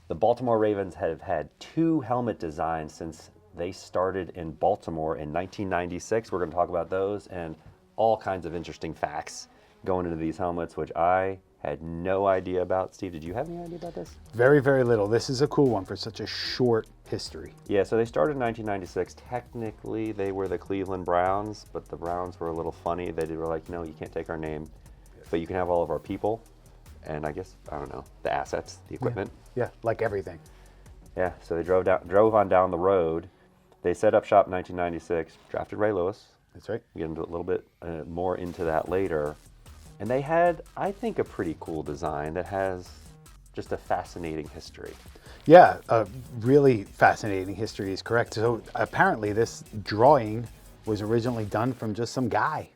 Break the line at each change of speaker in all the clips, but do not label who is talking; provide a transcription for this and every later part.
The Baltimore Ravens have had 2 helmet designs since they started in Baltimore in 1996. We're going to talk about those and all kinds of interesting facts going into these helmets, which I had no idea about. Steve, did you have any idea about this?
Very, very little. This is a cool one for such a short history.
Yeah, so they started in 1996. Technically, they were the Cleveland Browns, but the Browns were a little funny. They were like, no, you can't take our name, but you can have all of our people. And I guess, I don't know, the assets, the equipment.
Yeah, like everything.
Yeah, so they drove on down the road. They set up shop in 1996, drafted Ray Lewis.
That's right.
We'll get into a little bit more into that later. And they had, I think, a pretty cool design that has just a fascinating history.
Yeah, a really fascinating history is correct. So apparently this drawing was originally done from just some guy,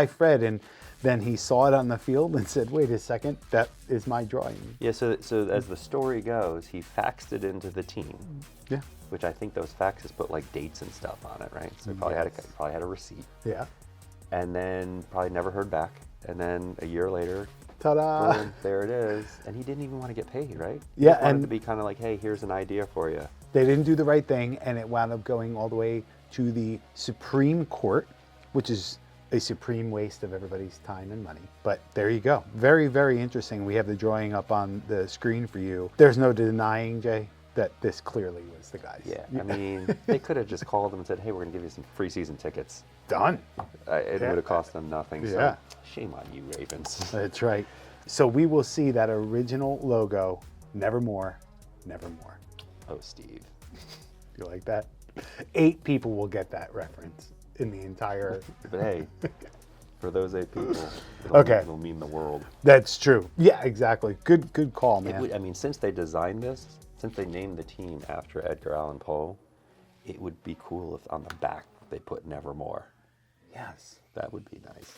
Fred, and then he saw it on the field and said, wait a second, that is my drawing.
Yeah, so as the story goes, he faxed it into the team.
Yeah.
Which I think those faxes put like dates and stuff on it, right? So he probably had a receipt.
Yeah.
And then probably never heard back. And then a year later,
ta-da!
boom, there it is. And he didn't even want to get paid, right?
Yeah,
He wanted to be kind of like, hey, here's an idea for you.
They didn't do the right thing, and it wound up going all the way to the Supreme Court, which is a supreme waste of everybody's time and money. But there you go. Very, very interesting. We have the drawing up on the screen for you. There's no denying, Jay, that this clearly was the guy's.
Yeah, I mean, they could have just called them and said, hey, we're going to give you some free season tickets.
Done.
It would have cost them nothing. So
Yeah.
shame on you, Ravens.
That's right. So we will see that original logo, nevermore, nevermore.
Oh, Steve.
You like that? 8 people will get that reference in the entire...
But hey, for those 8 people, it'll mean the world.
That's true. Yeah, exactly. Good call, man.
I mean, since they designed this, since they named the team after Edgar Allan Poe, it would be cool if on the back they put Nevermore.
Yes.
That would be nice.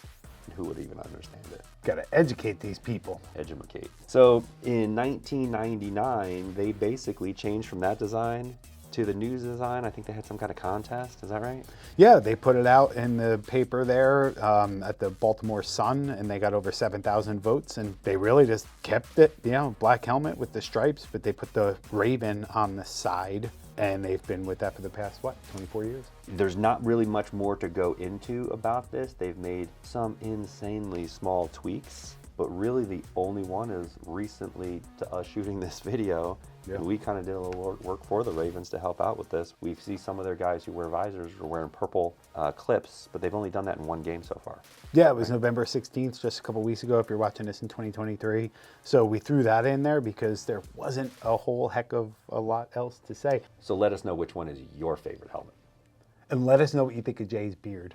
And who would even understand it?
Got to educate these people.
Edumacate. So in 1999, they basically changed from that design to the new design. I think they had some kind of contest. Is that right?
Yeah, they put it out in the paper there at the Baltimore Sun, and they got over 7,000 votes, and they really just kept it, black helmet with the stripes, but they put the raven on the side, and they've been with that for the past, 24 years?
There's not really much more to go into about this. They've made some insanely small tweaks, but really the only one is recently to us shooting this video. Yeah. We kind of did a little work for the Ravens to help out with this. We see some of their guys who wear visors are wearing purple clips, but they've only done that in one game so far.
Yeah, it was November 16th, just a couple weeks ago, if you're watching this in 2023. So we threw that in there because there wasn't a whole heck of a lot else to say.
So let us know which one is your favorite helmet.
And let us know what you think of Jay's beard.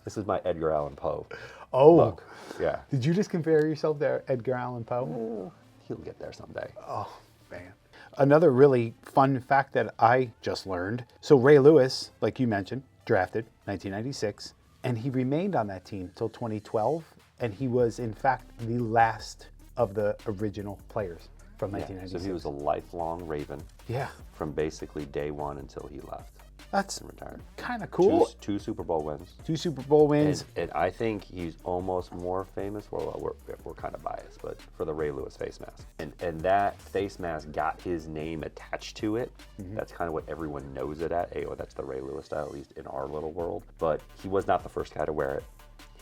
This is my Edgar Allan Poe.
Oh,
look. Yeah.
Did you just compare yourself to Edgar Allan Poe?
He'll get there someday.
Oh, man. Another really fun fact that I just learned. So Ray Lewis, like you mentioned, drafted 1996, and he remained on that team till 2012, and he was, in fact, the last of the original players from 1996.
So he was a lifelong Raven.
Yeah.
From basically day one until he left.
That's
retired.
Kind of cool.
Two Super Bowl wins.
2 Super Bowl wins.
And I think he's almost more famous. Well, we're kind of biased, but for the Ray Lewis face mask. And that face mask got his name attached to it. Mm-hmm. That's kind of what everyone knows it at. That's the Ray Lewis style, at least in our little world. But he was not the first guy to wear it.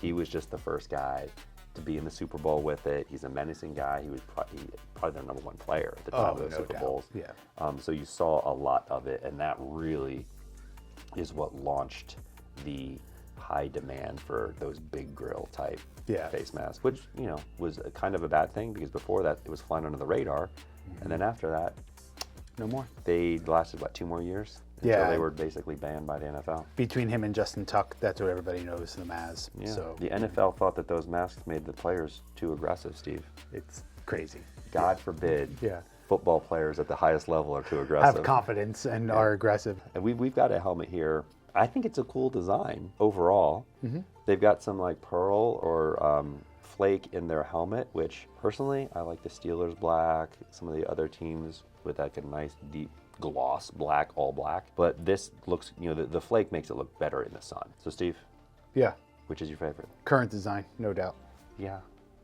He was just the first guy to be in the Super Bowl with it. He's a menacing guy. He was probably their number 1 player at the time of those Super Bowls.
Yeah.
So you saw a lot of it, and that really is what launched the high demand for those big grill type face masks, which, was a kind of a bad thing because before that it was flying under the radar. Mm-hmm. And then after that,
no more.
They lasted, 2 more years? Until they were basically banned by the NFL.
Between him and Justin Tuck, that's what everybody knows, the Maz.
Yeah.
So
the NFL thought that those masks made the players too aggressive, Steve.
It's crazy.
God forbid.
Yeah.
Football players at the highest level are too aggressive.
Have confidence and are aggressive.
And we've got a helmet here. I think it's a cool design overall. Mm-hmm. They've got some pearl or flake in their helmet, which personally I like the Steelers black. Some of the other teams with that nice deep gloss black, all black. But this looks, the flake makes it look better in the sun. So Steve.
Yeah.
Which is your favorite?
Current design, no doubt.
Yeah.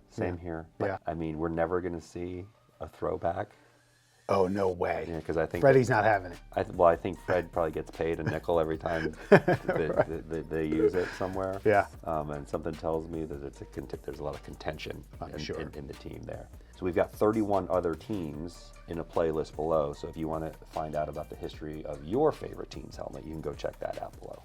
Same here. But,
yeah.
I mean, we're never going to see a throwback.
Oh, no way.
Yeah, because I think
Freddie's not having it.
I think Fred probably gets paid a nickel every time they use it somewhere.
Yeah.
And something tells me that there's a lot of contention
sure.
in the team there. So we've got 31 other teams in a playlist below. So if you want to find out about the history of your favorite team's helmet, you can go check that out below.